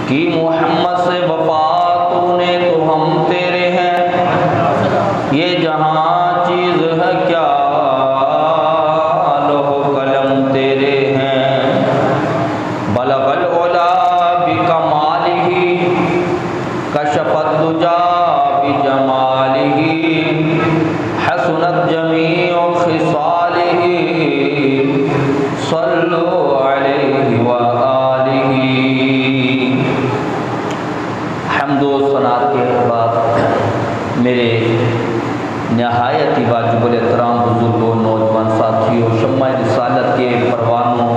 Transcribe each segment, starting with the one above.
कि मोहम्मद से वफा तूने तो हम तेरे हैं, ये जहाँ चीज़ है क्या लोहो कलम तेरे हैं। बलगल उला बिकमालिही कशफत दुजा बिजमालिही हसनत जमीउ खिसालिही सल्लु अलैहि व आलिही। हम्दो सनात के बाद मेरे नहायत वाजिबुल एहतराम बुजुर्गों, नौजवान साथियों, शम्मा रिसालत के परवानों,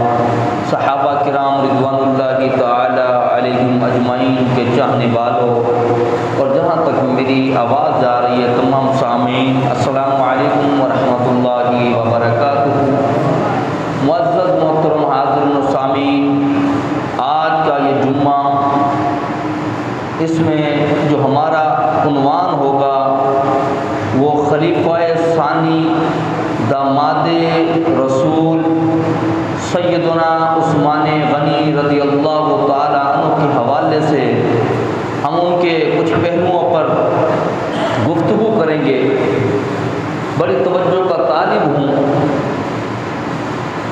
सहाबा किराम रिज़वानुल्लाहि ताला अलैहिम अजमाइन के चाहने वालों और जहाँ तक मेरी आवाज़ जा रही है तमाम सामीन, अस्सलामु अलैकुम व रहमतुल्लाहि व बरकातुहू। मुअज़्ज़ज़ मोहतरम हाज़िरीन व सामीन, आज का ये जुम्मा, इसमें जो हमारा उन्वान होगा वो खलीफ़ाए सानी दामादे रसूल सैयदना उस्मान गनी रज़ी अल्लाह ताला अन्हु के हवाले से हम उनके कुछ पहलुओं पर गुफ्तगू करेंगे। बड़ी तवज्जो का तालिब हूँ।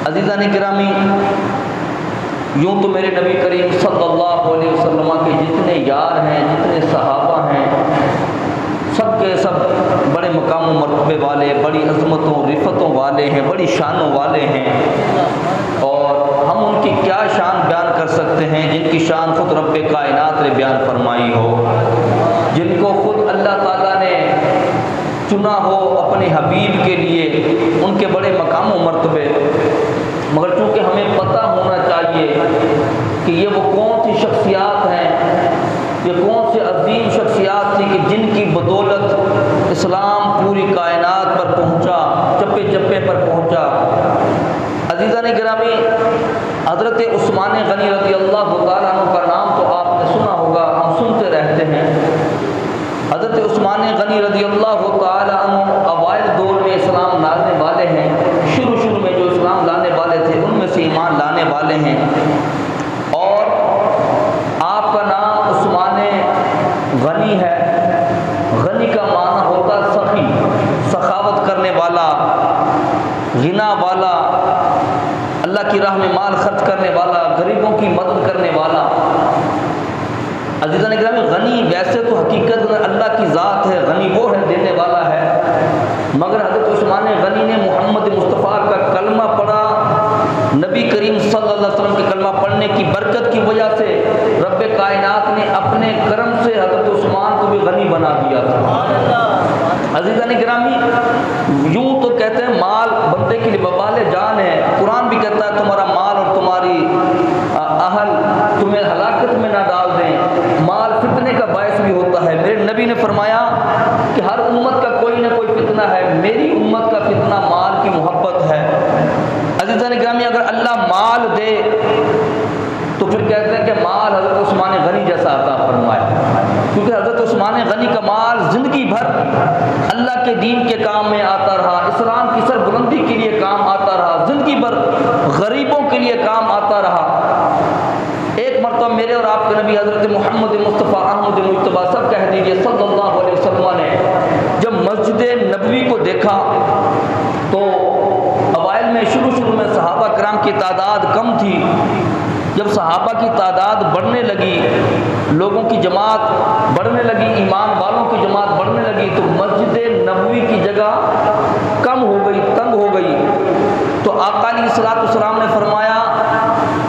अज़ीज़ान गिरामी, यूँ तो मेरे नबी करीम सल्लल्लाहु अलैहि वसल्लम के जितने यार हैं, जितने सहाबा हैं, सब के सब बड़े मकाम मरतबे वाले, बड़ी अज़मतों रिफ़तों वाले हैं, बड़ी शानों वाले हैं। और हम उनकी क्या शान बयान कर सकते हैं जिनकी शान खुद रब्बे कायनात ने बयान फरमाई हो, जिनको खुद अल्लाह ताला ने चुना हो अपने हबीब के लिए, उनके बड़े मकाम मरतबे। मगर चूँकि हमें पता होना चाहिए कि ये वो कौन सी शख्सियात हैं, ये कौन से अजीम शख्सियात थी कि जिनकी बदौलत इस्लाम पूरी कायनात पर पहुँचा, चप्पे चप्पे पर पहुँचा। अज़ीज़ान गिरामी, हज़रत उस्मान गनी रज़ी अल्लाह ताला अन्हु का नाम तो आपने सुना होगा, हम सुनते रहते हैं। हज़रत उस्मान गनी रज़ी अल्लाह ताला अन्हु अवाइल दौर में इस्लाम लाने वाले हैं। शुरू में जो इस्लाम लाने वाले थे उनमें से ईमान लाने वाले हैं। और आपका नाम उस्मान गनी है। गनी का माना होता सखी, सखावत करने वाला, गिना वाला, अल्लाह की राह में माल खर्च करने वाला, गरीबों की मदद करने वाला। अज़ीज़ान गिरामी, गनी वैसे तो हकीकत में अल्लाह की ज़ात है, गनी वो है, देने वाला है। मगर हज़रत उस्मान गनी ने मोहम्मद मुस्तफ़ा का कलमा पढ़ा, नबी करीम सल्लल्लाहु अलैहि वसल्लम के कलमा पढ़ने की बरकत की वजह से रब्बे कायनात ने अपने करम से हज़रत उस्मान को भी गनी बना दिया था। अज़ीज़ान गिरामी, यूँ तो कहते हैं माल बंदे के लिए बवाले जान है। कुरान भी कहता है तुम्हारा माल और तुम्हारी अहल तुम्हें हलाकत में ना डाल दें। माल फितने का बायस भी होता है। मेरे नबी ने फरमाया कि हर उम्मत का कोई ना कोई फितना है, मेरी उम्मत का फितना माल की मोहब्बत है। अज़ीज़ान गिरामी, अगर अल्लाह माल दे तो फिर कहते हैं कि माल हज़रत उस्मान गनी जैसा अता फरमाया, क्योंकि हज़रत उस्मान गनी का माल ज़िंदगी भर अल्लाह के दीन के काम में आता रहा, इस्लाम की सरबुलंदी के लिए काम आता रहा, ज़िंदगी भर गरीबों के लिए काम आता रहा। एक मरतबा मेरे और आपके नबी हज़रत मोहम्मद मुस्तफ़ा अहमद मुज्तबा सब कह दीजिए सल्लल्लाहु अलैहि वसल्लम ने जब मस्जिद नबवी को देखा तो अवाइल में शुरू में सहाबा किराम की तादाद कम थी। जब सहाबा की तादाद बढ़ने लगी, लोगों की जमात बढ़ने लगी, ईमान वालों की जमात बढ़ने लगी, तो मस्जिद नबवी की जगह कम हो गई, तंग हो गई। तो आका अलैहिस्सलातु वस्सलाम ने फरमाया,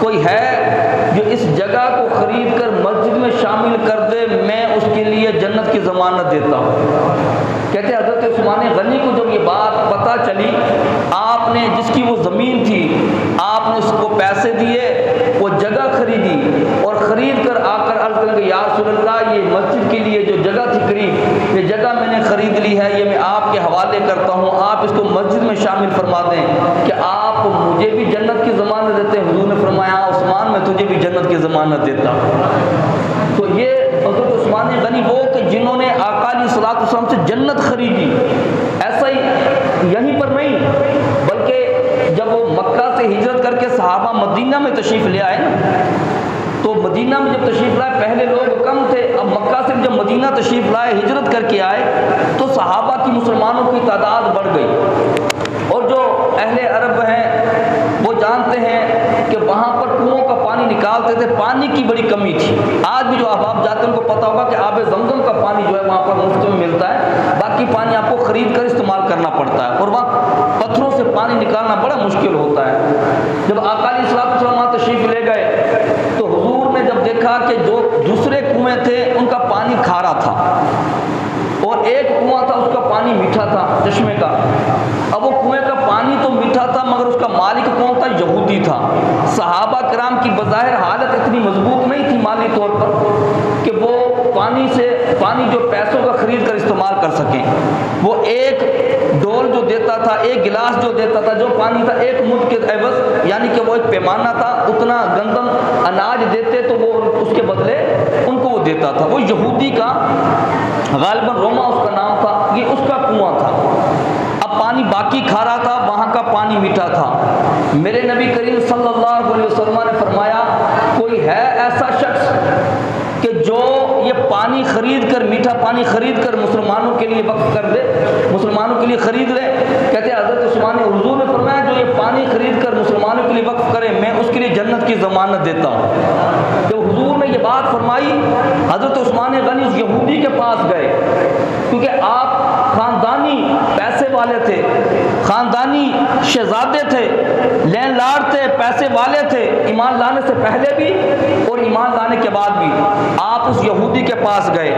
कोई है जो इस जगह को खरीद कर मस्जिद में शामिल कर दे, मैं उसके लिए जन्नत की ज़मानत देता हूँ। कहते हज़रत उस्मान गनी को जब ये बात पता चली, आपने जिसकी वो ज़मीन थी आपने उसको पैसे दिए, वो जगह खरीदी और ख़रीद कर आकर अर्ज़ करेंगे या रसूलल्लाह, ये मस्जिद के लिए जो जगह थी करीब, ये जगह मैंने ख़रीद ली है, ये मैं आपके हवाले करता हूँ, आप इसको मस्जिद में शामिल फरमा दें कि आप मुझे भी जन्नत की ज़मानत देते हैं। हुज़ूर ने फरमाया, उस्मान मैं तुझे भी जन्नत की ज़मानत देता हूँ। तो ये हज़रत उस्मान गनी वो कि जिन्होंने आका अलैहिस्सलातु वस्सलाम से जन्नत खरीदी। ऐसा ही यहीं पर नहीं, बल्कि जब वो मक्का से हिजरत करके सहाबा मदीना में तशरीफ़ ले आए ना, तो मदीना में जब तशरीफ़ लाए, पहले लोग कम थे, अब मक्का से जब मदीना तशरीफ़ लाए, हिजरत करके आए, तो सहाबा की मुसलमानों की तादाद बढ़ गई। और जो अहले अरब हैं वो जानते हैं कि वहाँ पर कुओं का पानी निकालते थे, पानी की बड़ी कमी थी। आज भी जो आप जाते हैं उनको पता होगा कि आब ज़मज़म का पानी जो है वहाँ पर मुफ्त में मिलता है, बाकी पानी आपको ख़रीद कर इस्तेमाल करना पड़ता है, और वहाँ पत्थरों से पानी निकालना बड़ा मुश्किल होता है। जब आका अलैहिस्सलाम तशरीफ़ ले गए तो हुजूर ने जब देखा कि जो दूसरे कुएँ थे उनका पानी खारा था और एक कुआं था उसका पानी मीठा था, चश्मे का। अब वो कुएं का पानी तो मीठा था मगर उसका मालिक कौन था? यहूदी था। सहाबा किराम की बज़ाहिर हालत इतनी मजबूत नहीं थी माली तौर पर कि वो पानी जो पैसों का खरीद कर इस्तेमाल कर सकें। वो एक डोल जो देता था, एक गिलास जो देता था, जो पानी था एक मुद्द के एवज, यानी कि वो एक पैमाना था, उतना गंदम अनाज देते तो वो उसके बदले उनको वो देता था। वो यहूदी का गालिबन रोमा उसका नाम था, ये उसका कुआं था। अब पानी बाकी खारा था, वहाँ का पानी मीठा था। मेरे नबी करीम सल्लल्लाहु अलैहि वसल्लम ने फरमाया, कोई है ऐसा शख्स कि जो ये पानी खरीद कर, मीठा पानी खरीद कर मुसलमानों के लिए वक्फ कर दे, मुसलमानों के लिए खरीद ले? कहते हज़रत उस्मान, हुज़ूर ने फरमाया जो ये पानी खरीद कर मुसलमानों के लिए वक्फ करे, मैं उसके लिए जन्नत की ज़मानत देता हूँ। जब हुज़ूर ने ये बात फरमाई, हज़रत उस्मान गनी उस यहूदी के पास गए, क्योंकि आप ख़ानदानी पैसे वाले थे, ख़ानदानी शहजादे थे, लैंडलॉर्ड थे, पैसे वाले थे, ईमान लाने से पहले भी और ईमान लाने के बाद भी। आप उस यहूदी के पास गए,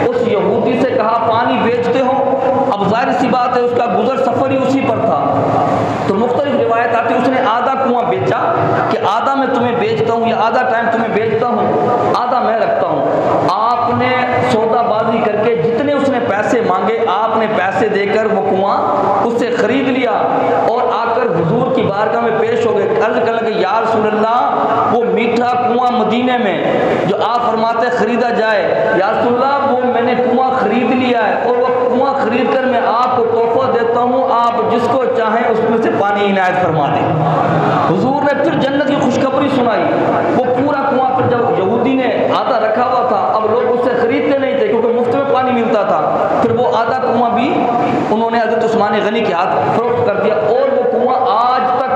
उस यहूदी से कहा पानी बेचते हो? अब जाहिर सी बात है उसका गुजर सफ़र ही उसी पर था, तो मुख्तलिफ रिवायत आती है उसने आधा कुआं बेचा कि आधा मैं तुम्हें बेचता हूँ या आधा टाइम तुम्हें बेचता हूँ, आधा मैं रखता हूँ। आपने सौदाबाजी करके जितने उसने पैसे मांगे, आपने पैसे देकर वो कुआं उससे खरीद लिया और आकर हुजूर की बारगाह में पेश हो गए। अर्ज कर लगे, या रसूल अल्लाह, वो मीठा कुआं मदीने में जो आप फरमाते खरीदा जाए, या रसूल अल्लाह वो मैंने कुआं खरीद लिया है और वो कुआं खरीद कर मैं आपको तोहफा देता हूँ, आप जिसको चाहें उसमें से पानी इनायत फरमा दें। हुजूर ने फिर जन्नत की खुशखबरी सुनाई। वो पूरा कुआं पर जब यहूदी ने आधा रखा हुआ था, अब लोग उससे खरीदते नहीं थे क्योंकि मुफ्त में पानी मिलता था, फिर वो आधा कुआं भी उन्होंने हज़रत उस्मान गनी के हाथ फरोख्त कर दिया और वो कुआं आज तक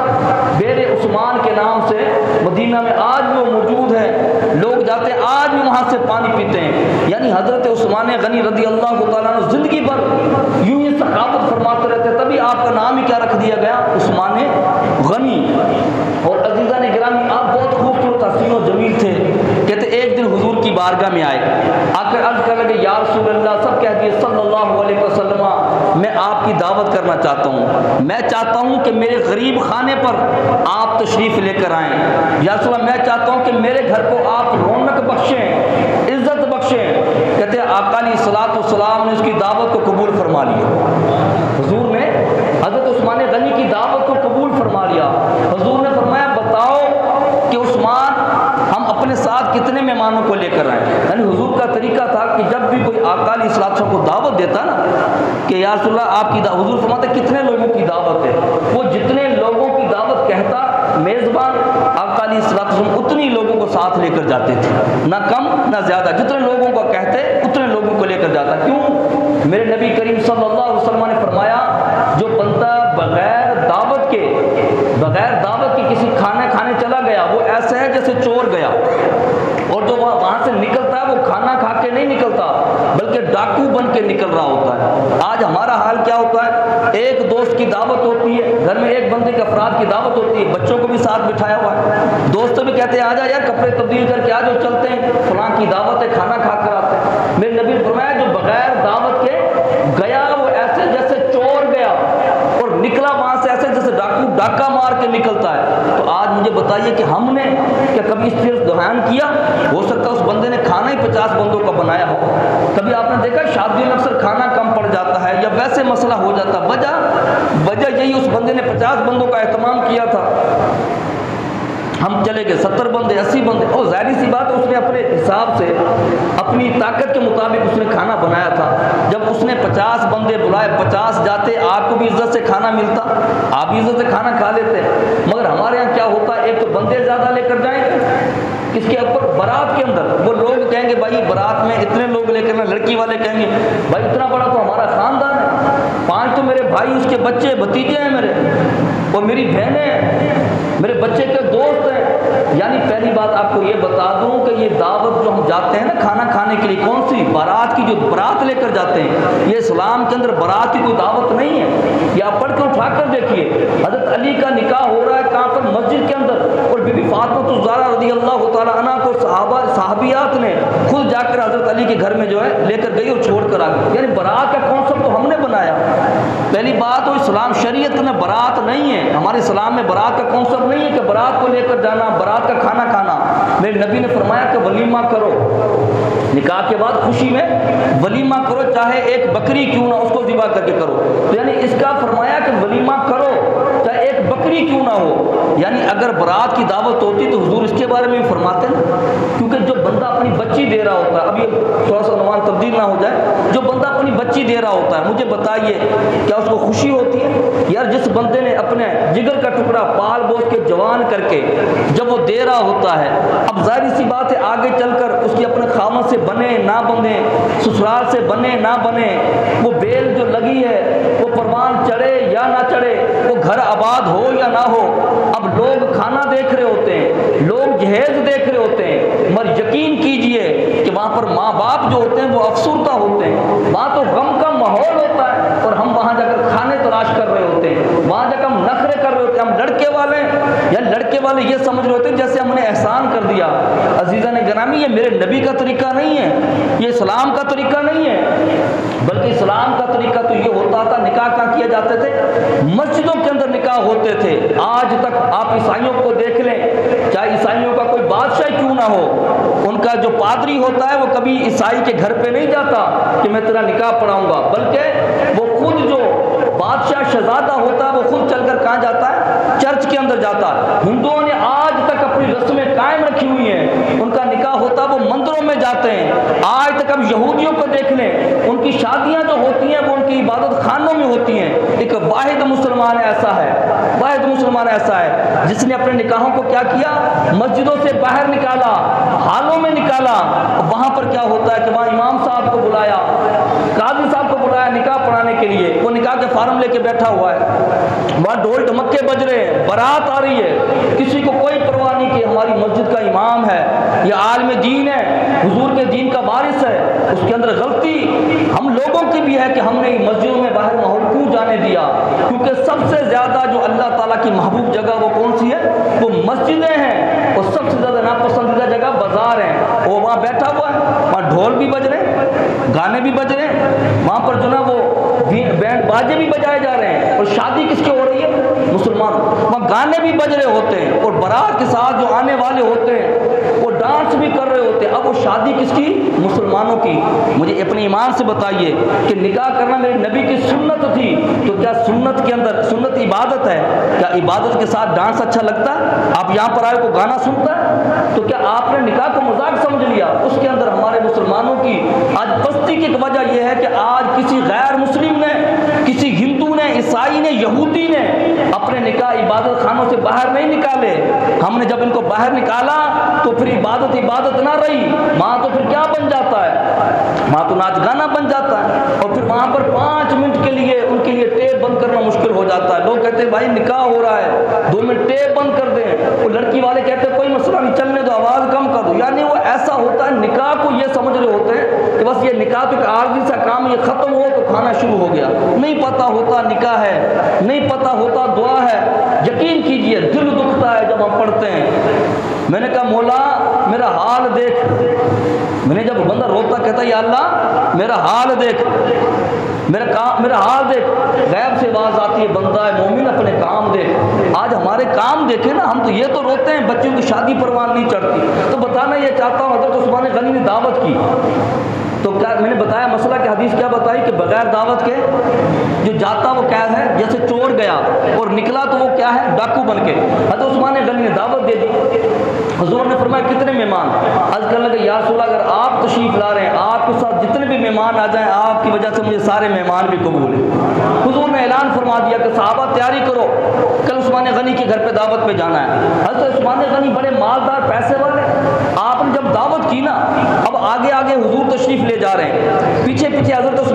बेरे उस्मान के नाम से मदीना में आज भी वो मौजूद है। लोग जाते हैं आज भी वहाँ से पानी पीते हैं। यानी हज़रत उस्मान गनी रज़ी अल्लाह तआला अन्हु ज़िंदगी भर यूं ही सखावत फरमाते रहते, तभी आपका नाम ही क्या रख दिया गया? उस्मान गनी। और अज़ीज़ान गिरामी, आप बहुत खूबसूरत हसीन और जमील थे। कहते एक दिन हुजूर की बारगाह में आए, आकर अर्ज़ कर लगे, या रसूल अल्लाह, सब कह दिए सल्लल्लाहु अलैहि वसल्लम, मैं आपकी दावत करना चाहता हूँ, मैं चाहता हूँ कि मेरे गरीब खाने पर आप तशरीफ़ लेकर आएँ। या रसूल, मैं चाहता हूँ कि मेरे घर को आप रौनक बख्शें, इज़्ज़त बख्शें। कहते आका अलैहिस्सलाम ने उसकी दावत को कबूल फरमा लिया। हुजूर ने हज़रत उस्मान गनी की दावत को कबूल फरमा लिया। हुजूर ने फरमाया, बताओ कि उस्मान, हम अपने साथ कितने मेहमानों को लेकर आए? यानी हुजूर का तरीका था कि जब भी कोई आका अलैहिस्सलाम को दावत देता ना कि या रसूल अल्लाह आपकी हुजूर फरमाते कितने लोगों की दावत है, वो जितने लोगों की दावत कहता मेज़बान आका अलैहिस्सलाम उतनी लोगों को साथ लेकर जाते थे, ना कम ना ज़्यादा, जितने लोगों को कहते उतने लोगों को लेकर जाता। क्यों? मेरे नबी करीम सल्लल्लाहु अलैहि वसल्लम ने फरमाया, जो बंदा बगैर दावत के किसी खाने चला गया, वो ऐसा है जैसे चोर गया, और जो वहाँ से निकलता है वो खाना खा के नहीं निकलता बल्कि डाकू बन के निकल रहा होता है। आज हमारा हाल क्या होता है? एक दोस्त की दावत होती है, घर में एक बंदे के अफराद की दावत होती है, बच्चों को भी साथ बिठाया हुआ है, दोस्त भी कहते हैं आजा यार कपड़े तब्दील करके आ जाओ, चलते हैं फलां की दावत है, खाना खा कर आते हैं। मेरे नबी ने फरमाया, जो बगैर दावत के गया वो ऐसे जैसे चोर गया और निकला वहाँ से ऐसे जैसे डाकू डाका मार के निकलता है। तो आज मुझे बताइए कि हमने क्या कभी इस चीज़ ध्यान किया? हो सकता है उस बंदे ने खाना ही 50 बंदों का बनाया हो। कभी आपने देखा शादी में अक्सर खाना कम पड़ जाता है या वैसे मसला हो जाता, वजह यही उस बंदे ने 50 बंदों का एहतमाम किया था, हम चले गए 70 बंदे 80 बंदे, और जाहिर सी बात है उसने अपने हिसाब से अपनी ताकत के मुताबिक उसने खाना बनाया था। जब उसने 50 बंदे बुलाए, 50 जाते, आपको भी इज्जत से खाना मिलता, आप भी इज्जत से खाना खा लेते। मगर हमारे यहाँ क्या होता है, एक तो बंदे ज़्यादा लेकर जाएंगे किसके ऊपर? बारात के अंदर। वो लोग कहेंगे भाई बारात में इतने लोग लेकर ना, लड़की वाले कहेंगे भाई इतना बड़ा तो हमारा खानदान है, 5 तो मेरे भाई, उसके बच्चे भतीजे हैं मेरे, और मेरी बहनें हैं, मेरे बच्चे के दोस्त हैं। यानी पहली बात आपको ये बता दूं कि ये दावत जो हम जाते हैं ना खाना खाने के लिए, कौन सी? बारात की। जो बारात लेकर जाते हैं, ये इस्लाम के अंदर बारात की कोई दावत नहीं है। ये आप पढ़ के उठा कर देखिए, हजरत अली का निकाह हो रहा है कहाँ पर? मस्जिद के अंदर। और बीबी फातिमा ज़हरा रज़ी अल्लाह तआला अन्हा को साहबियात ने खुद जाकर हजरत अली के घर में जो है लेकर गई और छोड़ कर आ गई। यानी बारात का कॉन्सेप्ट तो हमने बनाया। पहली बात तो इस्लाम शरीयत में बारात नहीं है, हमारे इस्लाम में बारात का कॉन्सेप्ट नहीं है कि बारात को लेकर जाना, बारात का खाना खाना। मेरे नबी ने फरमाया कि वलीमा करो, निकाह के बाद खुशी में वलीमा करो, चाहे एक बकरी क्यों ना, उसको ज़िबा करके करो। तो यानी इसका फरमाया कि वलीमा करो चाहे एक बकरी क्यों ना हो। यानी अगर बारात की दावत होती तो हुजूर इसके बारे में भी फरमाते ना, क्योंकि जो बंदा अपनी बच्ची दे रहा होता है, अभी थोड़ा सा अनुमान तब्दील ना हो जाए, जो बंदा अपनी बच्ची दे रहा होता है, मुझे बताइए क्या उसको खुशी होती है? यार जिस बंदे ने अपने जिगर का टुकड़ा पाल पोस के जवान करके जब वो दे रहा होता है, अब जाहिर सी बात है आगे चलकर उसकी अपने खामन से बने ना बने, ससुराल से बने ना बने, वो बेल जो लगी है वो परवान चढ़े या ना चढ़े, वो घर आबाद हो या ना हो, अब लोग खाना देख रहे होते हैं, लोग जहेज देख रहे होते हैं, मगर यकीन कीजिए कि वहाँ पर माँ बाप जो होते हैं वो अफसुर्दा होते हैं, वहाँ तो गम का माहौल होता है, और हम वहाँ जाकर खाने तलाश कर रहे होते हैं, वहाँ जाकर हम नखरे कर रहे होते हैं। हम लड़के वाले या लड़के वाले ये समझ रहे होते हैं जैसे हमने एहसान कर दिया। अजीज़ा ने गिरामी, ये मेरे नबी का तरीका नहीं है, ये इस्लाम का तरीका नहीं है, बल्कि इस्लाम का तरीका तो ये होता था, निकाह कहाँ किए जाते थे? मस्जिदों के अंदर निकाह होते थे। आज तक आप ईसाइयों को देख लें, चाहे ईसाइयों का कोई बादशाह क्यों ना हो, उनका जो पादरी होता है वो कभी ईसाई के घर पे नहीं जाता कि मैं तेरा निकाह पढ़ाऊंगा, बल्कि वो खुद जो बादशाह शहजादा होता है वो खुद चलकर कहाँ जाता है? चर्च के अंदर जाता है। हिंदुओं ने आज तक अपनी रस्में कायम रखी हुई हैं, उनका निकाह होता है वो मंदिरों में जाते हैं। आज तक अब यहूदियों को देख लें, उनकी शादियां जो होती हैं वो उनकी इबादत खानों में होती हैं। एक वाहिद मुसलमान ऐसा है, वाहिद मुसलमान ऐसा है जिसने अपने निकाहों को क्या किया? मस्जिदों से बाहर निकाला, हालों में निकाला। वहां पर क्या होता है कि वहाँ इमाम साहब को बुलाया, काजी साहब को बुलाया निकाह पढ़ाने के लिए, वो निकाह के फार्म लेके बैठा हुआ है, वहाँ ढोल ढमक्के बज रहे हैं, बारात आ रही है, किसी को कोई परवाह नहीं कि हमारी मस्जिद का इमाम है, ये आलिम दीन है, हुजूर के दीन का वारिस है। उसके अंदर गलती हम लोगों की भी है कि हमने मस्जिदों में बाहर माहौल क्यों जाने दिया, क्योंकि सबसे ज़्यादा जो अल्लाह ताला की महबूब जगह वो कौन सी है? वो मस्जिदें हैं, और सबसे ज़्यादा नापसंदीदा जगह बाजार है। वो वहाँ बैठा हुआ है, वहाँ ढोल भी बज रहे हैं, गाने भी बज रहे हैं, वहाँ पर जो ना वो बैंड बाजे भी बजाए जा रहे हैं, और शादी किसकी हो रही है? मुसलमान। वहाँ गाने भी बज रहे होते हैं, और बारात के साथ जो आने वाले होते हैं वो डांस भी कर रहे होते हैं। अब वो शादी किसकी? मुसलमानों की। मुझे अपने ईमान से बताइए कि निकाह करना मेरे नबी की सुन्नत थी, तो क्या सुन्नत के अंदर, सुन्नत इबादत है, क्या इबादत के साथ डांस अच्छा लगता है? आप यहाँ पर आए को गाना सुनता है, तो क्या आपने निकाह को मजाक समझ लिया? उसके अंदर हमारे मुसलमानों की आज पस्ती की वजह यह है कि आज किसी गैर मुस्लिम ने, किसी हिंदू ने, ईसाई ने, यहूदी ने अपने निकाह इबादत खानों से बाहर नहीं निकाले। हमने जब इनको बाहर निकाला तो फिर इबादत इबादत ना रही, वहाँ तो फिर क्या बन जाता है? वहाँ तो नाच गाना बन जाता है, और फिर वहाँ पर 5 मिनट के लिए उनके लिए टेप बंद करना मुश्किल हो जाता है। लोग कहते हैं भाई निकाह हो रहा है, 2 मिनट टेप बंद कर दें, वो लड़की वाले कहते हैं कोई मसला नहीं, चलने दो, आवाज़ कम कर दो। यानी वो ऐसा होता है, निकाह को ये समझ रहे होते हैं कि बस ये निकाह तो एक आर्जी सा काम, ये ख़त्म हो तो खाना शुरू हो गया। नहीं पता होता निकाह है, नहीं पता होता दुआ है। यकीन कीजिए दिल दुखता है जब हम पढ़ते हैं। मैंने कहा मौला मेरा हाल देख, मैंने जब बंदा रोता कहता या अल्लाह मेरा हाल देख, मेरा हाल देख, गैब से आवाज़ आती है बंदा है मोमिन अपने काम देख। आज हमारे काम देखे ना, हम तो ये तो रोते हैं बच्चों की शादी परवान नहीं चढ़ती। तो बताना ये चाहता हूँ, हज़रत उस्मान गनी ने दावत की, तो क्या मैंने बताया मसला कि हदीस क्या बताई कि बगैर दावत के जो जाता वो क्या है? जैसे चोर गया और निकला तो वो क्या है? डाकू बन के। हज़रत उस्मान गनी ने दावत दे दी। हुजूर ने फरमाया कितने मेहमान? अर्ज़ करने लगे या रसूल अल्लाह, अगर आप तशरीफ़ ला रहे हैं, आपके साथ जितने भी मेहमान आ जाएं, आपकी वजह से मुझे सारे मेहमान भी कबूल हैं। हुजूर ने ऐलान फरमा दिया कि सहाबा तैयारी करो, कल उस्मान गनी के घर पे दावत पे जाना है। हज़रत उस्मान गनी बड़े मालदार पैसे वाले,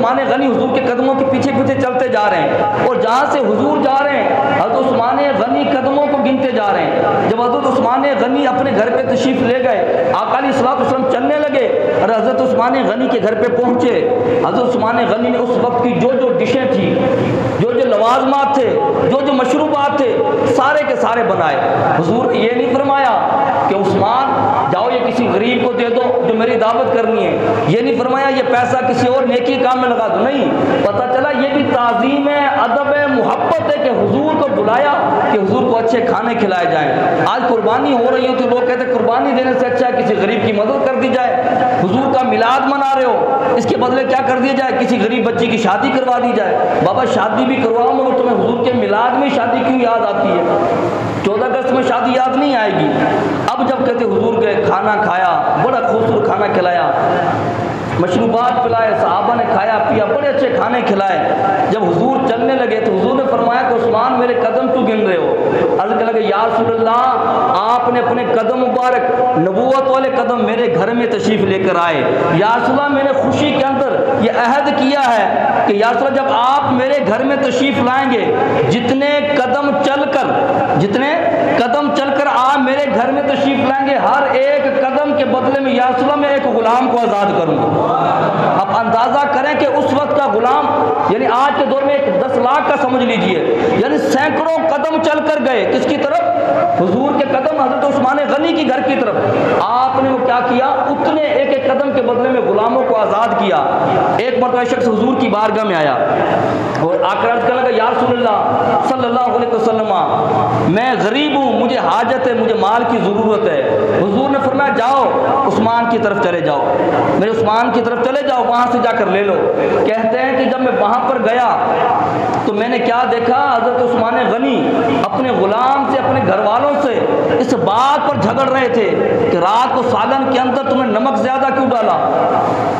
उस्मान गनी हुजूर के कदमों के पीछे पीछे चलते जा रहे हैं, और जहाँ से हुजूर जा रहे हैं हज़रत उस्मान गनी कदमों को गिनते जा रहे हैं। जब हज़रत उस्मान गनी अपने घर पे तशरीफ़ ले गए, आका अलैहिस्सलाम चलने लगे और हज़रत उस्मान गनी के घर पे पहुँचे। हज़रत उस्मान गनी ने उस वक्त की जो जो डिशें थी, जो जो लवाजमात थे, जो जो मशरूबात थे, सारे के सारे बनाए। हुजूर ने ये नहीं फरमाया कि उस्मान जाओ ये किसी गरीब को दे दो जो मेरी दावत करनी है, ये नहीं फरमाया ये पैसा किसी और नेकी काम में लगा दो, नहीं। पता चला ये भी ताज़ीम है, अदब है, मोहब्बत है कि हुजूर को बुलाया कि हुजूर को अच्छे खाने खिलाए जाएं। आज कुर्बानी हो रही हो तो लोग कहते हैं कुर्बानी देने से अच्छा है किसी गरीब की मदद कर दी जाए। हुजूर का मिलाद मना रहे हो, इसके बदले क्या कर दिया जाए, किसी गरीब बच्ची की शादी करवा दी जाए। बाबा शादी भी करवाओ मगर तुम्हें हुजूर के मिलाद में शादी क्यों याद आती है? 14 अगस्त में शादी याद नहीं आएगी। अब जब कहते हुजूर के खाना खाया, बड़ा खूबसूरत खाना खिलाया, मशरूबात पिलाए, सहाबा ने खाया पिया, बड़े अच्छे खाने खिलाए। जब हुजूर चलने लगे तो हुजूर ने फरमाया कि उस्मान मेरे कदम क्यों गिन रहे हो? अर्ज़ करने लगे या रसूल अल्लाह, आपने अपने कदम मुबारक, नबूवत वाले कदम मेरे घर में तशरीफ़ लेकर आए। या रसूल अल्लाह, मैंने खुशी के अंदर ये अहद किया है कि या रसूल अल्लाह, जब आप मेरे घर में तशरीफ़ लाएंगे, जितने कदम चलकर आप मेरे घर में तशरीफ़ लाएंगे, हर एक कदम के बदले में या रसूल अल्लाह मैं एक गुलाम को आज़ाद करूँगा। अब अंदाज़ा करें कि उस वक्त का गुलाम, यानी आज के दौर में एक 10 लाख का समझ लीजिए, यानी सैकड़ों कदम चल कर गए किसकी तरफ? हुजूर के कदम हज़रत उस्मान गनी की घर की तरफ। आपने वो क्या किया? उतने एक एक कदम के बदले में गुलामों को आज़ाद किया। एक मरतबा शख्स हुजूर की बारगाह में आया और आकर अर्ज़ करने लगा या रसूलल्लाह सल्लल्लाहु अलैहि वसल्लम, मैं गरीब हूँ, मुझे हाजत है, मुझे माल की ज़रूरत है। हुजूर ने फरमाया जाओ उस्मान की तरफ चले जाओ, मेरे उस्मान की तरफ चले जाओ, वहाँ से जाकर ले लो। कहते हैं कि जब मैं वहाँ पर गया तो मैंने क्या देखा, हज़रत उस्मान गनी अपने गुलाम से, अपने घर वालों से इस बात पर झगड़ रहे थे कि रात को सालन के अंदर तुमने नमक ज़्यादा क्यों डाला,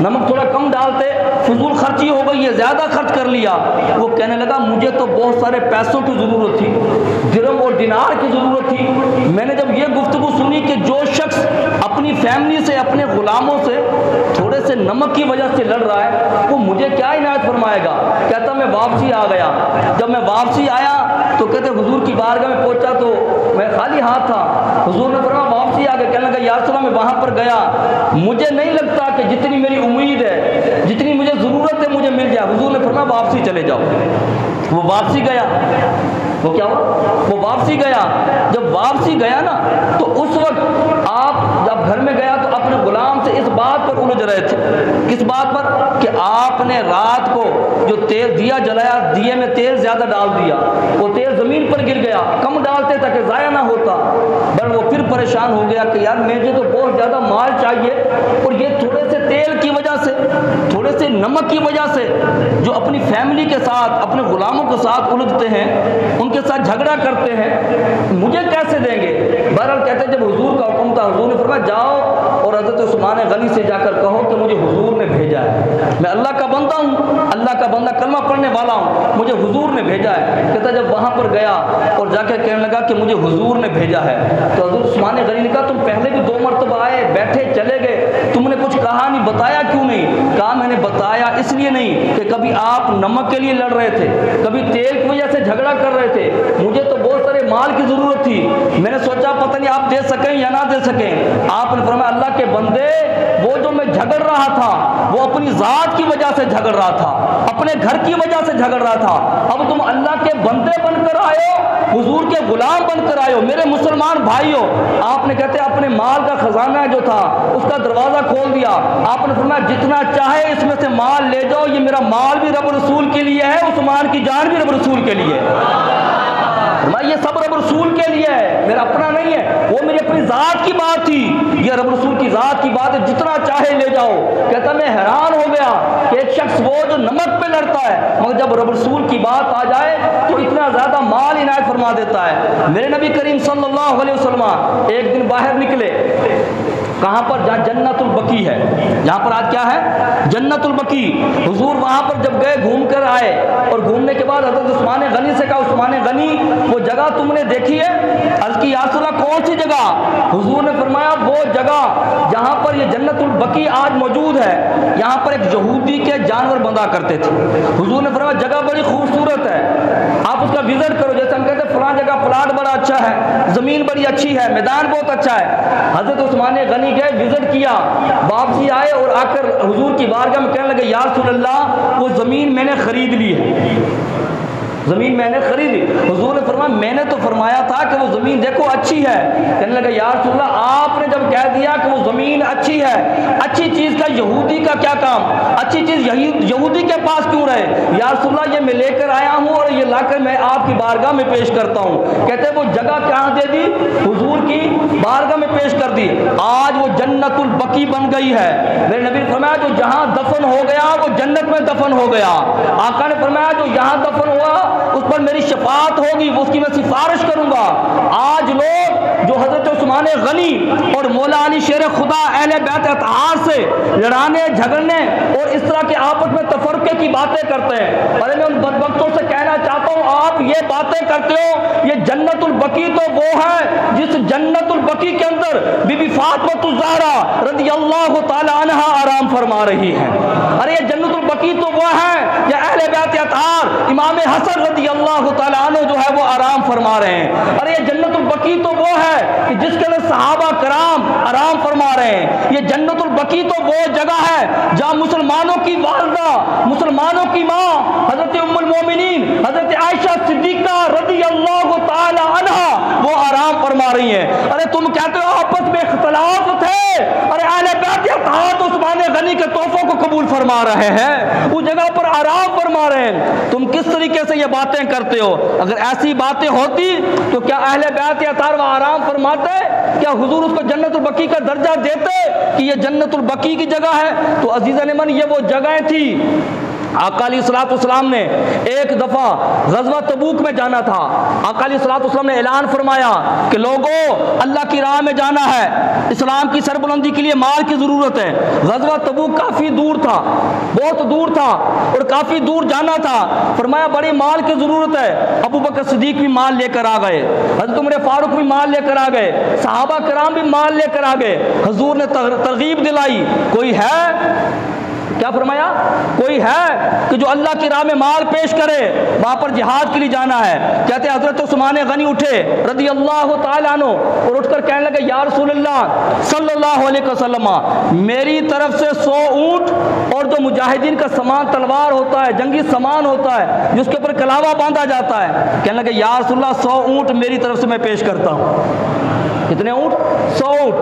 नमक थोड़ा कम डालते, फजूल खर्ची हो गई है, ज़्यादा खर्च कर लिया। वो कहने लगा मुझे तो बहुत सारे पैसों की ज़रूरत थी, दिरहम और दिनार की ज़रूरत थी। मैंने जब ये गुफ्तगू सुनी कि जो शख्स अपनी फैमिली से, अपने गुलामों से थोड़े से नमक की वजह से लड़ रहा है, वो मुझे क्या इनायत फरमाएगा। कहता मैं वापसी आ गया। जब मैं वापसी आया तो कहते हुजूर की बारगाह में पहुंचा तो मैं खाली हाथ था। हुजूर ने फरमाया वापसी आ गया। कहने लगा या रसूल अल्लाह, मैं वहाँ पर गया, मुझे नहीं लगता कि जितनी मेरी उम्मीद है, जितनी मुझे ज़रूरत है मुझे मिल जाए। हुजूर ने फरमाया वापसी चले जाओ। वो वापसी गया। वो क्या हुआ? वो वापसी गया। जब वापसी गया ना तो उस वक्त आप जब घर में गया तो अपने गुलाम से इस बात पर उलझ रहे थे। किस बात पर? कि आपने रात को जो तेल दिया जलाया, दिए में तेल ज़्यादा डाल दिया, वो तेल ज़मीन पर गिर गया, कम डालते ताकि ज़ाया ना होता। बट वो फिर परेशान हो गया कि यार मुझे तो बहुत ज़्यादा माल चाहिए और ये थोड़े से तेल की वजह से, थोड़े से नमक की वजह से जो अपनी फैमिली के साथ, अपने गुलामों के साथ उलझते हैं, उनके साथ झगड़ा करते हैं, मुझे कैसे देंगे? बहरहाल कहते हैं जब हुजूर का हुक्म था, हुजूर ने फरमाया जाओ और हज़रत उस्मान गनी से जाकर कहो कि मुझे हुजूर ने भेजा है, मैं अल्लाह का बंदा हूँ, अल्लाह का बंदा, कलमा पढ़ने वाला हूँ, मुझे हुजूर ने भेजा है। कहता जब वहाँ पर गया और जाकर कहने लगा कि मुझे हुजूर ने भेजा है, तो हज़रत उस्मान गनी ने कहा तुम पहले भी 2 मरतबा आए, बैठे चले गए, तुमने कुछ कहा नहीं, बताया क्यों नहीं? कहा मैंने बताया इसलिए नहीं कि कभी आप नमक के लिए लड़ रहे थे, कभी तेल की वजह से झगड़ा कर रहे थे, मुझे तो बहुत सारे माल की ज़रूरत थी, मैंने सोचा पता नहीं आप दे सकें या ना दे सकें। आपने फरमाया अल्लाह के बंदे, वो जो मैं झगड़ रहा था वो अपनी ज़ात की वजह से झगड़ रहा था, अपने घर की वजह से झगड़ रहा था। अब तुम अल्लाह के बंदे बनकर आए हो, हुजूर के गुलाम बनकर आए हो, मेरे मुसलमान भाई हो। आपने कहते अपने माल का खजाना जो था उसका दरवाज़ा खोल दिया। आपने फरमाया जितना चाहे इसमें से माल ले जाओ, ये मेरा माल भी रब रसूल के लिए है, उस्मान की जान भी रब रसूल के लिए है, ये सब रब रसूल के लिए है, मेरा अपना नहीं है, वो मेरी अपनी ज़ात की बात थी, ये रब रसूल की ज़ात की बात है, जितना चाहे ले जाओ। कहता मैं हैरान हो गया कि एक शख्स वो जो नमक पे लड़ता है, मगर जब रब रसूल की बात आ जाए तो इतना ज़्यादा माल इनायत फरमा देता है। मेरे नबी करीम सल्लल्लाहु अलैहि वसल्लम एक दिन बाहर निकले, कहाँ पर? जहाँ जन्नतुल बकी है, यहाँ पर आज क्या है? जन्नतुल बकी। हुजूर वहाँ पर जब गए, घूम कर आए, और घूमने के बाद हज़रत उस्मान गनी से कहा, उस्मान गनी वो जगह तुमने देखी है? अर्ज़ की या रसूल अल्लाह कौन सी जगह? हुजूर ने फरमाया वो जगह जहाँ पर ये जन्नतुल बकी आज मौजूद है, यहाँ पर एक यहूदी के जानवर बंधा करते थे। हुजूर ने फरमाया जगह बड़ी खूबसूरत है, आप उसका विजिट करो। जैसे हम कहते हैं फलां जगह प्लाट बड़ा अच्छा है, ज़मीन बड़ी अच्छी है, मैदान बहुत अच्छा है। हज़रत उस्मान गनी गए, विजिट किया, वापसी आए और आकर हुजूर की बारगाह में कहने लगे या रसूल अल्लाह वो ज़मीन मैंने ख़रीद ली है, ज़मीन मैंने खरीदी। हुजूर ने फरमाया मैंने तो फरमाया था कि वो ज़मीन देखो अच्छी है। कहने लगा या रसूल अल्लाह आपने जब कह दिया कि वो ज़मीन अच्छी है, अच्छी चीज़ का यहूदी का क्या काम? अच्छी चीज़ यहूदी के पास क्यों रहे? या रसूल अल्लाह ये मैं लेकर आया हूँ और ये लाकर मैं आपकी बारगाह में पेश करता हूँ। कहते वो जगह कहाँ दे दी? हुजूर की बारगाह में पेश कर दी। आज वो जन्नतुल बकी बन गई है। मेरे नबी ने फरमाया जो जहाँ दफन हो गया वो जन्नत में दफन हो गया। आका ने फरमाया जो यहाँ दफन हुआ उस पर मेरी शफाअत होगी, उसकी मैं सिफारिश करूंगा। आज लोग जो हजरत उस्मान गनी और मौला अली शेर खुदा अहले बैत अतहार से लड़ाने झगड़ने और इस तरह के आपस में तफरके की बातें करते हैं, अरे मैं उन बदबख्तों से कहना चाहता हूँ आप ये बातें करते हो, ये जन्नतुल बकी तो वो है जिस जन्नतुल बकी के अंदर बीबी फातिमा ज़हरा रज़ियल्लाहु ताला अन्हा आराम फरमा रही है। अरे ये जन्नतुल बकी तो वो है या अहले बैत अतहार इमाम हसन रज़ियल्लाहु ताला अन्हु जो है वो आराम फरमा रहे हैं। अरे ये जन्नतुल बकी तो वो है कि जिसके अंदर सहाबा कराम आराम फरमा रहे हैं। ये जन्नतुल बकी तो वो जगह है जहाँ मुसलमानों की वालिदा, मुसलमानों की माँ हजरत उम्मुल मोमिनीन हजरत आयशा सिद्दीका रज़ियल्लाहु ताला अन्हा वो आराम फरमा रही हैं। अरे तुम कहते हो आपस में इख्तिलाफ थे, अरे अहले बैत अतहार उस्मान गनी के तोहफों को कबूल फरमा रहे हैं, उस जगह पर आराम फरमा रहे हैं। तुम किस तरीके से ये बातें करते हो? अगर ऐसी बातें होती तो क्या अहले बैत अतहार वहाँ आराम फरमाते? क्या हुजूर उसको जन्नतुल बकी का दर्जा देते कि ये जन्नतुल बकी की जगह है? तो अजीज़ान मन ये वो जगह थी। आका अलैहिस्सलाम ने एक दफ़ा ग़ज़वा तबूक में जाना था। आका अलैहिस्सलाम ने ऐलान फरमाया कि लोगों अल्लाह की राह में जाना है, इस्लाम की सरबुलंदी के लिए माल की ज़रूरत है। ग़ज़वा तबूक काफ़ी दूर था, बहुत दूर था और काफ़ी दूर जाना था। फरमाया बड़ी माल की ज़रूरत है। अबू बकर सिद्दीक़ भी माल लेकर आ गए, हज़रत उमर फ़ारूक भी माल लेकर आ गए, सहाबा कराम भी माल लेकर आ गए। हुजूर ने तरगीब दिलाई, कोई है? क्या फरमाया? कोई है कि जो अल्लाह की राह में माल पेश करे, वहाँ पर जिहाद के लिए जाना है। कहते हज़रत उस्मान गनी उठे रज़ियल्लाहु ताला अन्हु और उठकर कहने लगे या रसूल अल्लाह सल्लल्लाहु अलैहि वसल्लम मेरी तरफ से 100 ऊँट और जो मुजाहिदीन का सामान तलवार होता है, जंगी सामान होता है जिसके ऊपर कलावा बांधा जाता है, कहने लगे या रसूल अल्लाह 100 ऊँट मेरी तरफ से मैं पेश करता हूँ। कितने ऊँट? 100 ऊँट।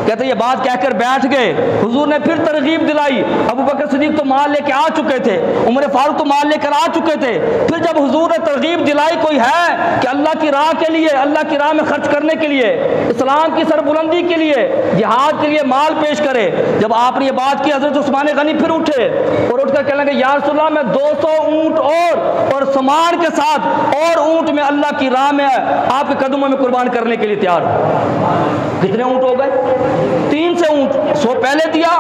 कहते ये बात कहकर बैठ गए। हुजूर ने फिर तरगीब दिलाई। अबू बकर सिद्दीक़ तो माल लेकर आ चुके थे, उमर फारूक तो माल लेकर आ चुके थे। फिर जब हुजूर ने तरगीब दिलाई कोई है कि अल्लाह की राह के लिए, अल्लाह की राह में खर्च करने के लिए, इस्लाम की सरबुलंदी के लिए, जिहाद के लिए माल पेश करे। जब आपने ये बात की हज़रत उस्मान गनी फिर उठे और उठकर कहने लगे या रसूल अल्लाह मैं 200 ऊँट और सामान के साथ और ऊँट में अल्लाह की राह में आपके कदमों में कुर्बान करने के लिए तैयार हूँ। कितने ऊँट हो गए? 300 ऊँट। 100 पहले दिया,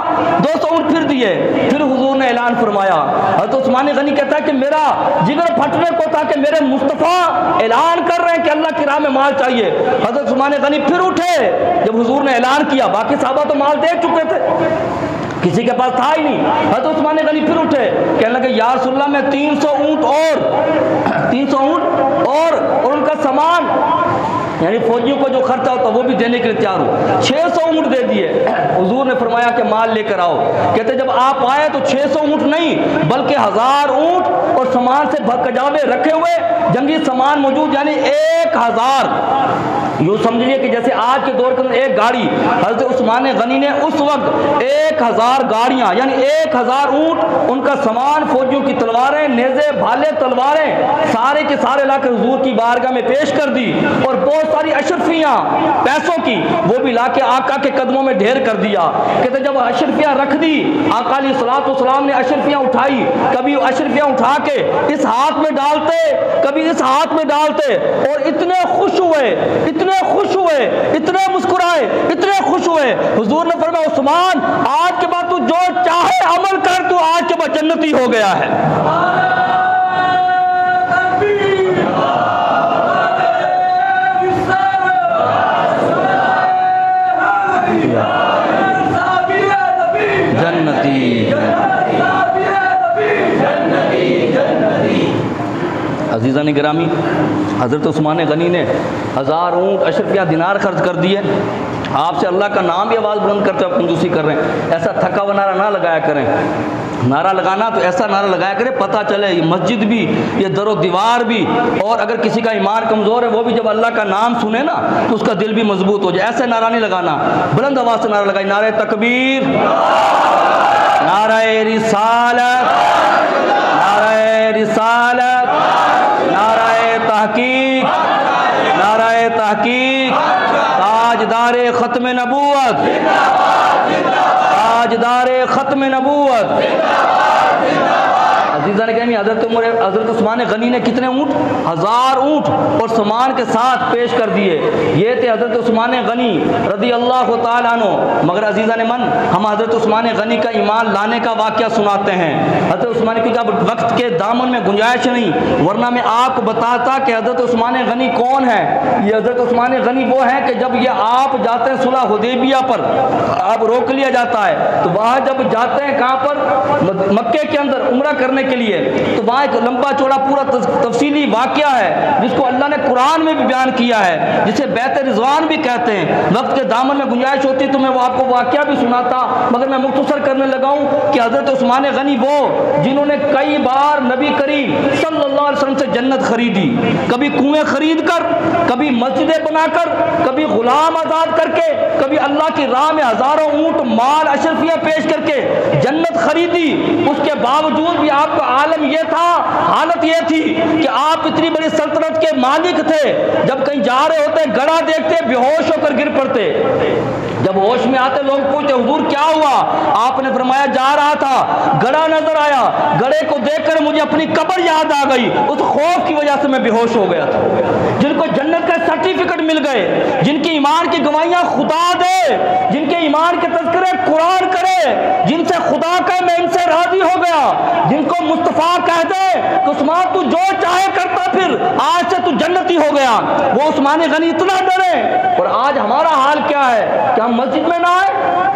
200 ऊँट फिर दिए। फिर हुजूर ने ऐलान फरमाया। हज़रत उस्मान गनी कहता है कि मेरा जिगर फटने को था कि मेरे मुस्तफ़ा ऐलान कर रहे हैं कि अल्लाह की राह में माल चाहिए। हज़रत उस्मान गनी फिर उठे जब हुजूर ने ऐलान किया। बाकी साहबा तो माल दे चुके थे, किसी के पास था ही नहीं। हज़रत उस्मान गनी फिर उठे, कहने लगे या रसूल अल्लाह मैं 300 ऊँट और उनका सामान यानी फौजियों को जो खर्चा होता वो भी देने के लिए तैयार हूँ। 600 ऊँट दे दिए। हुजूर ने फरमाया कि माल लेकर आओ। कहते जब आप आए तो 600 ऊँट नहीं बल्कि 1000 ऊँट और सामान से कजावे रखे हुए जंगी सामान मौजूद, यानी 1000। यूँ समझिए कि जैसे आज के दौर के अंदर एक गाड़ी, हज़रत उस्मान गनी ने उस वक्त 1000 गाड़ियाँ यानी 1000 ऊँट, उनका सामान, फौजियों की तलवारें, नेज़े, भाले, तलवारें सारे के सारे लाकर हुजूर की बारगाह में पेश कर दी और बहुत बहुत सारी अशरफियाँ पैसों की वो भी लाके आका के कदमों में ढेर कर दिया। कहते जब अशरफियाँ रख दी, आका अलैहिस्सलाम ने अशरफियाँ उठाई, कभी अशरफियाँ उठा के इस हाथ में डालते, कभी इस हाथ में डालते, और इतने खुश हुए, इतने खुश हुए, इतने मुस्कुराए, इतने खुश हुए। हुजूर ने फरमाया उस्मान आज के बाद तू जो चाहे अमल कर, तू आज के बाद जन्नती हो गया है। अज़ीज़ान गिरामी, हज़रत उस्मान गनी ने 1000 ऊँट अशरफिया दिनार खर्च कर दिए। आपसे अल्लाह का नाम भी आवाज़ बुलंद करते हुए कंजूसी कर रहे हैं। ऐसा थका हुआ नारा ना लगाया करें। नारा लगाना तो ऐसा नारा लगाया करें पता चले ये मस्जिद भी, ये दरो दीवार भी, और अगर किसी का ईमान कमज़ोर है वो भी जब अल्लाह का नाम सुने ना तो उसका दिल भी मजबूत हो जाए। ऐसे नारा नहीं लगाना, बुलंद आवाज़ से नारा लगाए, नारे तकबीर, नारे रिसालत, नारे रिसालत, नारे तहकीक, नारे तहकीक, ताजदारे ख़त्म नबूवत, ताजदारे ख़त्म नबूवत। अज़ीज़ा ने कहा हज़रत उस्मान गनी ने कितने ऊँट? 1000 ऊँट और सामान के साथ पेश कर दिए। ये थे हज़रत उस्मान गनी रज़ी अल्लाह तआला अन्हु। मगर अज़ीज़ा ने मन, हम हज़रत उस्मान गनी का ईमान लाने का वाक़या सुनाते हैं। हज़रत उस्मान, क्योंकि अब वक्त के दामन में गुंजाइश नहीं, वरना मैं आपको बताता कि हज़रत उस्मान गनी कौन है। ये हज़रत उस्मान गनी वो है कि जब ये आप जाते हैं सुलह हुदैबिया पर, आप रोक लिया जाता है, तो वहाँ जब जाते हैं कहाँ पर? मक्के के अंदर उम्रा करने के लिए, तो वहाँ एक लंबा चौड़ा पूरा तफसीली वाक़या है जिसको अल्लाह ने कुरान में भी बयान किया है, जिसे बैत रिज़वान भी कहते हैं। वक्त के दामन में गुंजाइश होती तो मैं वो आपको वाक़या भी सुनाता, मगर मैं मुख्तसर करने लगा हूँ कि हज़रत उस्मान गनी वो जिन्होंने कई बार नबी करीम सल्लल्लाहु अलैहि वसल्लम से जन्नत खरीदी, कभी कुएँ खरीद कर, कभी मस्जिदें बनाकर, कभी गुलाम आज़ाद करके, कभी अल्लाह की राह में 1000 ऊँट माल अशरफियाँ पेश करके जन्नत खरीदी। उसके बावजूद भी आपका आलम यह था, हालत यह थी कि आप इतनी बड़ी सल्तनत के मालिक थे, जब कहीं जा रहे होते गड़ा देखते बेहोश होकर गिर पड़ते। जब होश में आते लोग पूछते हुजूर क्या हुआ? आपने फरमाया जा रहा था, गड़ा नजर आया, गड़े को देखकर मुझे अपनी कब्र याद आ गई, उस खौफ की वजह से मैं बेहोश हो गया था। जिनको जन्नत का सर्टिफिकेट मिल गए, जिनकी ईमान की गवाहियां खुदा दे, जिनके ईमान के तज़किरे कुरान करे, जिनसे खुदा का मैं इनसे राजी हो गया, जिनको मुस्तफ़ा कह दे कि उस्मान तू जो चाहे करता फिर, आज से तू जन्नती हो गया, वो उस्मान गनी इतना डरे। और आज हमारा हाल क्या है कि हम मस्जिद में ना आए,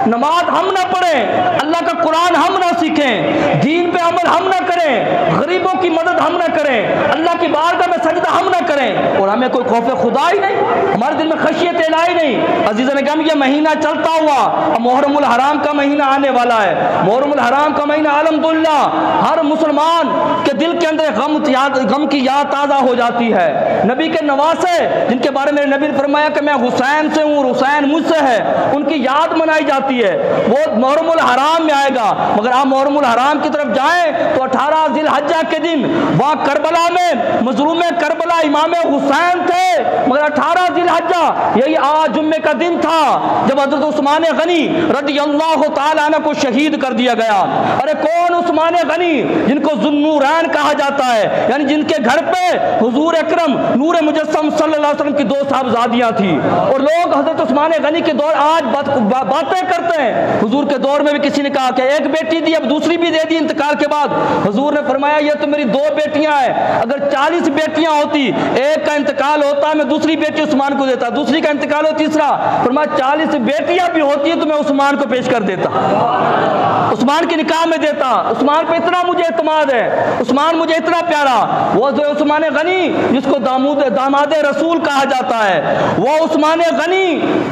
नमाज हम ना पढ़ें, अल्लाह का कुरान हम ना सीखें, दीन पे अमल हम ना करें, गरीबों की मदद हम ना करें, अल्लाह की बारगाह में सजदा हम ना करें, और हमें कोई खौफ खुदा ही नहीं, हमारे दिल में खशियत इलाही नहीं। अज़ीज़ ने कहा ये महीना चलता हुआ अब मुहर्रमुल हराम का महीना आने वाला है। मुहर्रमुल हराम का महीना अल्हम्दुलिल्लाह हर मुसलमान के दिल के अंदर गम की याद ताज़ा हो जाती है। नबी के नवासे जिनके बारे में नबी ने फरमाया कि मैं हुसैन से हूँ, हुसैन मुझसे है, उनकी याद मनाई जाती है, वो मुहर्रमुल हराम में आएगा। मगर आप मुहर्रमुल हराम की तरफ जाएं तो 18 ज़िलहज्जा के दिन वहाँ करबला में मज़लूम करबला इमाम हुसैन थे, मगर 18 ज़िलहज्जा यही आज जुम्मे का दिन था जब हज़रत उस्मान गनी रज़ियल्लाहु तआला अन्हु को शहीद कर दिया गया। अरे कौन उस्मान गनी जिनको ज़ुन्नूरैन कहा जाता है, यानी जिनके घर पे हुजूर अकरम नूर मुजस्सम सल्लल्लाहु अलैहि वसल्लम की 2 साहबजादियाँ थी, और लोग हज़रत उस्मान गनी के दौर आज बातें करते हैं। हुजूर के दौर में भी किसी ने कहा कि एक बेटी दी अब दूसरी भी दे दी इंतकाल के बाद। हुजूर ने फरमाया ये तो मेरी 2 बेटियां हैं, अगर 40 बेटियां होती, एक का इंतकाल होता मैं दूसरी बेटी उस्मान को देता, दूसरी का इंतकाल हो तीसरा, फरमाया 40 बेटियां भी होती तो मैं उस्मान को पेश कर देता, उस्मान के निकाह में देता। उस्मान पे इतना मुझे एतमाद है, उस्मान मुझे इतना प्यारा। वो जो उस्मान गनी जिसको दामाद रसूल कहा जाता है, वो उस्मान गनी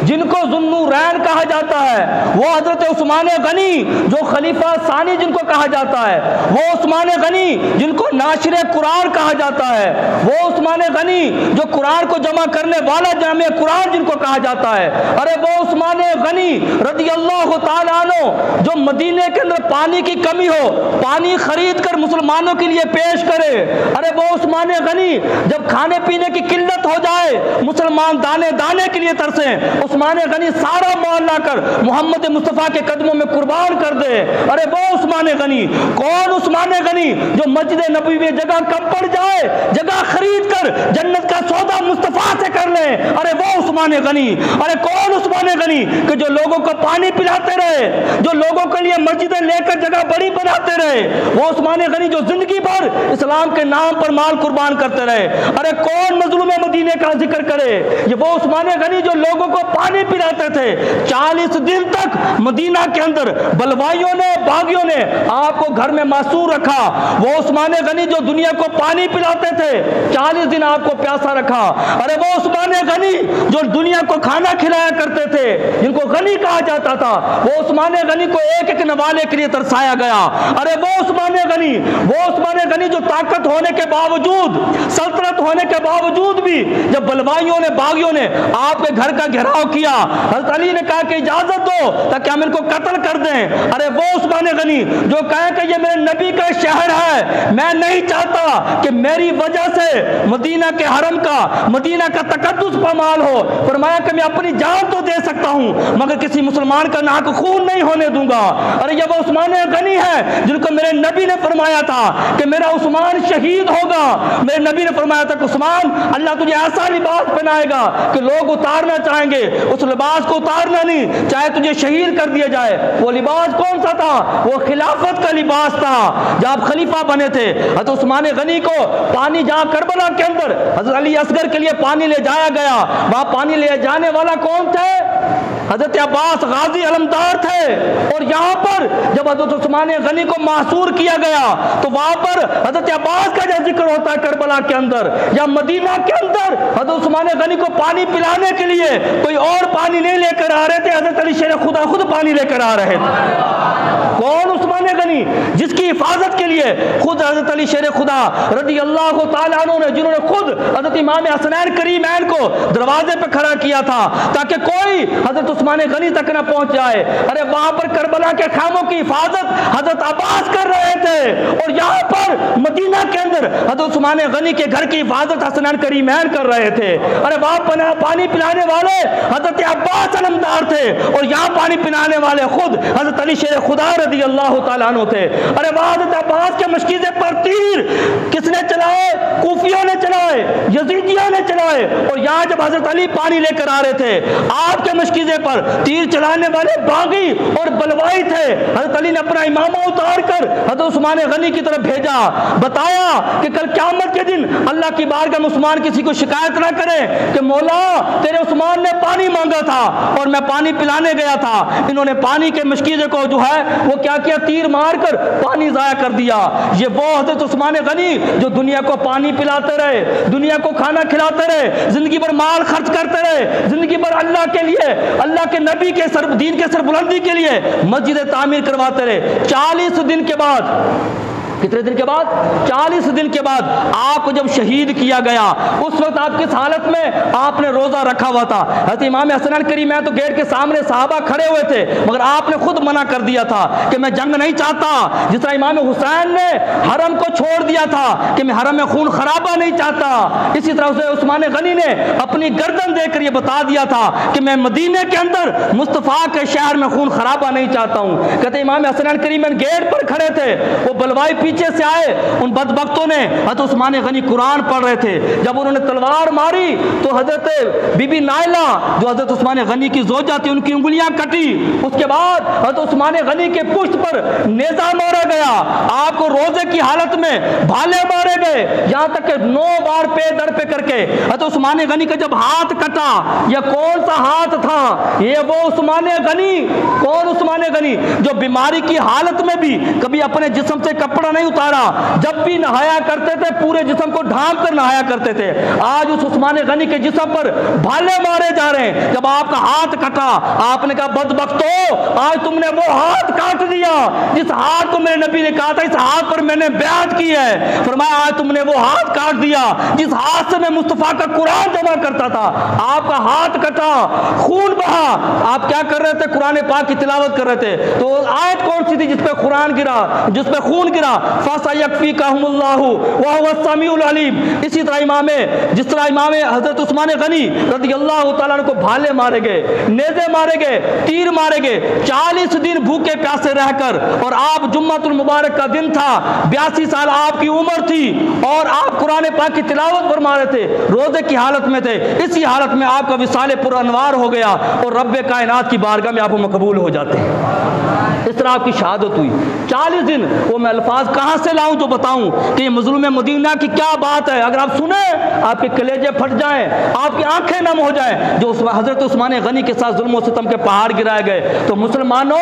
जिनको ज़ुन्नूरैन कहा जाता है, वो हज़रत उस्मान गनी गनी जो खलीफा सानी जिनको कहा जाता है, वो उस्मान गनी जिनको नाशिर कुरान कहा जाता है, वो उस्मान गनी जो कुरान को जमा करने वाला जामे कुरान जिनको कहा जाता है, अरे वो उस्मान गनी रज़ी अल्लाह तआला अन्हु जो मदीने के अंदर पानी की कमी हो, पानी खरीद कर मुसलमानों के लिए पेश करे, अरे वो उस्मान गनी जब खाने पीने की किल्लत हो जाए, मुसलमान दाने दाने के लिए तरसे, उस्मान गनी सारा माल लाकर मोहम्मद मुस्तफ़ा के कदमों में कुर्बान कर दे। अरे वो उस्मान गनी, कौन उस्मान गनी जो मस्जिद नबवी में जगह कम पड़ जाए, जगह खरीद कर जन्नत का सौदा मुस्तफ़ा से कर ले, अरे वो उस्मान गनी। अरे कौन उस्मान गनी कि जो लोगों को पानी पिलाते रहे, जो लोगों के लिए मस्जिदें लेकर जगह बड़ी बनाते रहे, वो उस्मान गनी जो जिंदगी भर इस्लाम के नाम पर माल कुर्बान करते रहे। अरे कौन मजलूम मदीने का जिक्र करे, ये वो उस्मान गनी जो लोगों को पानी पिलाते थे। 40 दिन तक मदीना के अंदर बलवाइयों ने, बागियों ने आपको घर में मासूर रखा। वो उस्मान गनी जो दुनिया को पानी पिलाते थे, 40 दिन आपको प्यासा रखा। अरे वो उस्मान गनी जो दुनिया को खाना खिलाया करते थे, जिनको गनी कहा जाता था, वो उस्मान गनी को एक एक नवाले के लिए तरसाया गया। अरे वो उस्मान गनी जो ताकत होने के बावजूद, सल्तनत होने के बावजूद भी जब बलवाइयों ने, बागियों ने आपके घर का घेराव किया, हज़रत अली ने कहा कि इजाजत दो ताकि हम इनको कत्ल कर दें। अरे वो उस्मान गनी जो कहे कि ये मेरे नबी का शहर है, मैं नहीं चाहता कि मेरी वजह से मदीना के हरम का, मदीना का तकद्दुस पामाल हो। फरमाया कि मैं अपनी जान तो दे सकता हूं मगर किसी मुसलमान का नाक खून नहीं होने दूंगा। अरे ये वो उस्मान गनी है जिनको मेरे नबी ने फरमाया था कि मेरा उस्मान शहीद होगा। मेरे नबी ने फरमाया था कि उस्मान, अल्लाह तुझे ऐसा लिबास पहनाएगा कि लोग उतारना चाहेंगे, उस लिबास को उतारना नहीं, चाहे तुझे शहीद कर दिया जाए। वो लिबास कौन सा था? वो खिलाफत का लिबास था। जब आप खलीफा बने थे, हज़रत उस्मान गनी को पानी जहां करबला के अंदर हज़रत अली असगर के लिए पानी ले जाया गया, वहां पानी ले जाने वाला कौन थे? हज़रत अब्बास गाजी अलमदार थे। और यहाँ पर जब हज़रत उस्मान गनी को मासूर किया गया तो वहां पर हज़रत अब्बास का जो जिक्र होता है करबला के अंदर या मदीना के अंदर, हज़रत उस्मान गनी को पानी पिलाने के लिए कोई और पानी नहीं लेकर आ रहे थे, हज़रत अली शेर खुदा खुद पानी लेकर आ रहे थे। कौन उस्मान गनी? जिसकी हिफाजत के लिए खुद हज़रत अली शेर खुदा रज़ी अल्लाह तआला अन्हु ने, जिन्होंने खुद हज़रत इमाम हसनैन करीमैन को दरवाजे पर खड़ा किया था ताकि कोई हज़रत उस्मान गनी तक न पहुंच जाए। अरे वहां पर करबला के खामों की हिफाजत हज़रत अब्बास कर रहे थे और यहाँ पर मदीना के अंदर हज़रत उस्मान गनी के घर की हिफाजत हसनैन करीमैन कर रहे थे। अरे वहां पानी पिलाने वाले हज़रत अब्बास अलमदार थे और यहाँ पानी पिलाने वाले खुद हज़रत अली शेर खुदा रज़ी अल्लाह तआला अन्हु थे। अरे वहां हज़रत अब्बास के मशकीज़े पर तीर किसने चलाए? कूफियों ने चलाए, यजीदियों ने चलाए। और यहाँ जब हज़रत अली पानी लेकर आ रहे थे, आपके मशकीज़े पर तीर चलाने वाले बागी और बलवाई थे। हज़रत अली ने अपना इमामा उतार कर हज़रत उस्मान गनी की तरफ भेजा, बताया कि कल क़यामत के दिन अल्लाह की बारगाह में उस्मान किसी को शिकायत ना करे कि मौला तेरे उस्मान ने पानी मांगा था और मैं पानी पिलाने गया था। इन्होंने पानी के मशकीज़े को जो है वो क्या किया, तीर मारकर पानी ज़ाया कर दिया। ये वो हज़रत उस्मान गनी जो दुनिया को पानी पिलाते रहे, दुनिया को खाना खिलाते रहे, जिंदगी भर माल खर्च करते रहे, जिंदगी भर अल्लाह के लिए, अल्लाह के नबी के दीन के सरबुलंदी के लिए मस्जिद तामीर करवाते रहे। 40 दिन के बाद, कितने दिन के बाद? 40 दिन के बाद आपको जब शहीद किया गया, उस वक्त आप किस हालत में? आपने रोजा रखा हुआ था। हज़रत इमाम हसनैन करीमैन तो गेट के सामने सहाबा खड़े हुए थे, मगर आपने खुद मना कर दिया था कि मैं जंग नहीं चाहता। जिस तरह इमाम हुसैन ने हरम को छोड़ दिया था कि मैं हरम में खून खराबा नहीं चाहता, इसी तरह से उस्मान गनी ने अपनी गर्दन देकर यह बता दिया था कि मैं मदीने के अंदर मुस्तफ़ा के शहर में खून खराबा नहीं चाहता हूँ। कहते इमाम हसनैन करीमैन गेट पर खड़े थे, वो बलवाई पीछे से आए, उन बदबख्तों ने हज़रत उस्मान गनी कुरान पढ़ रहे थे। जब उन्होंने तलवार मारी तो हज़रत बीबी नाइला जो हज़रत उस्मान गनी की ज़ौजा थी, उनकी उंगलियां कटी। उसके बाद हज़रत उस्मान गनी के पुष्ट पर नेज़ा मारा गया, आपको रोजे की हालत में भाले मारे गए, यहाँ तक कि 9 बार पे दर पे करके हज़रत उस्मान गनी का जब हाथ कटा, यह कौन सा हाथ था? ये वो उस्मान गनी, कौन उस्मान गनी जो बीमारी की हालत में भी कभी अपने जिस्म से कपड़ा नहीं उतारा। जब भी नहाया करते थे पूरे जिस्म को ढांप कर नहाया करते थे। आज उस उस्मान गनी के जिस्म पर भाले मारे जा रहे हैं। जब आपका हाथ कटा, आपने कहा बदबख्तो, आज तुमने वो हाथ काट दिया जिस हाथ को मेरे नबी ने कहा था इस हाथ पर मैंने बैत की है। फरमाया आज तुमने वो हाथ काट दिया जिस हाथ से मैं मुस्तफा का कुरान जमा करता था। आपका हाथ कटा, खून बहा, आप क्या कर रहे थे? कुरान पाक की तिलावत कर रहे थे। तो आयत कौन सी थी जिस पे कुरान गिरा, जिस पे खून गिरा? फसयकफीकहुमुल्लाहु व हुवा समीउल अलीम। इसी तरह जिस तरह इमाम हजरत उस्मान गनी रज़ियल्लाहु ताला अन्हु को भाले मारे गए, नेज़े मारे गए, तीर मारे गए, 40 दिन भूखे प्यासे रहकर, और आप जुम्मतुल मुबारक का दिन था, 82 साल आपकी उम्र थी और आप कुरान पाक की तिलावत फरमा रहे थे, रोजे की हालत में थे। इसी हालत में आपका विसाले पुरअनवार हो गया और रब्बे कायनात की बारगाह में आप मकबूल हो जाते हैं। इस तरह आपकी शहादत हुई। 40 दिन वो मैं अल्फाज कहाँ से लाऊं जो बताऊं कि ये मजलूम मदीना की क्या बात है। अगर आप सुने आपके कलेजे फट जाएं, आपकी आंखें नम हो जाएं। जो हजरत उस्मान गनी के साथ जुल्म और सितम के पहाड़ गिराए गए। तो मुसलमानों,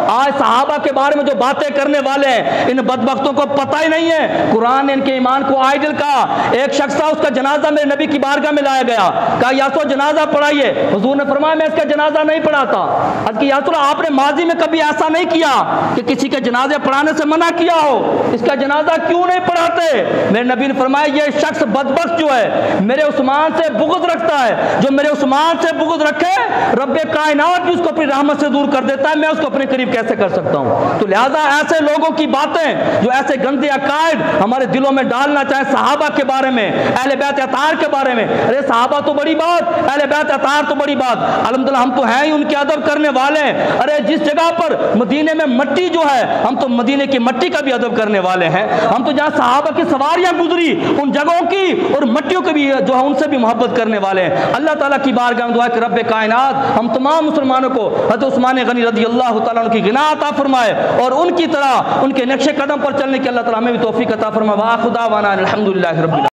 आज सहाबा के बारे में जो बातें करने वाले हैं, इन बदबख्तों को पता ही नहीं है कुरान ने इनके ईमान को आइडियल कहा। एक शख्स था, उसका जनाजा मेरे नबी की बारगाह में लाया गया। कहा यासो जनाजा पढ़ाइए। हुजूर ने फरमाया मैं इसका जनाजा नहीं पढ़ाता। अर्ज़ की या रसूल अल्लाह, आपने माजी में कभी ऐसा नहीं किया कि किसी के जनाजे पढ़ाने से मना किया हो, इसका जनाजा क्यों नहीं पढ़ाते? मेरे नबी ने फरमाया ये शख्स बदबख्त जो है मेरे उस्मान से बुग़्ज़ रखता है। जो मेरे उस्मान से बुग़्ज़ रखे, रब्बे कायनात भी उसको अपनी रहमत से दूर कर देता है। मैं उसको अपने करीब कैसे कर सकता हूँ? तो लिहाजा ऐसे लोगों की बातें जो ऐसे गंदे अकायद हमारे दिलों में डालना चाहे सहाबा के बारे में, अहले बैत अतार के बारे में, अरे सहाबा तो बड़ी बात, अहले बैत अतार तो बड़ी बात। अल्हम्दुलिल्लाह हम तो हैं ही उनके अदब करने वाले। अरे जिस जगह पर मदीने में मट्टी जो है, हम तो मदीने की मट्टी का भी अदब करने वाले हैं। हम तो जहाँ सहाबा की सवारियाँ गुजरी उन जगहों की और मट्टियों के भी जो है उनसे भी मोहब्बत करने वाले हैं। अल्लाह ताला की बारगाह में दुआ कि रब्बे कायनात हम तमाम मुसलमानों को हज़रत उस्मान गनी रज़ियल्लाहु ताला अन्हु की गिना अता फरमाए और उनकी तरह उनके नक्शे कदम पर चलने की अल्लाह ताला हमें भी तौफीक अता फरमाए। वा खुदा वाना अल्हम्दुलिल्लाहि रब्बिल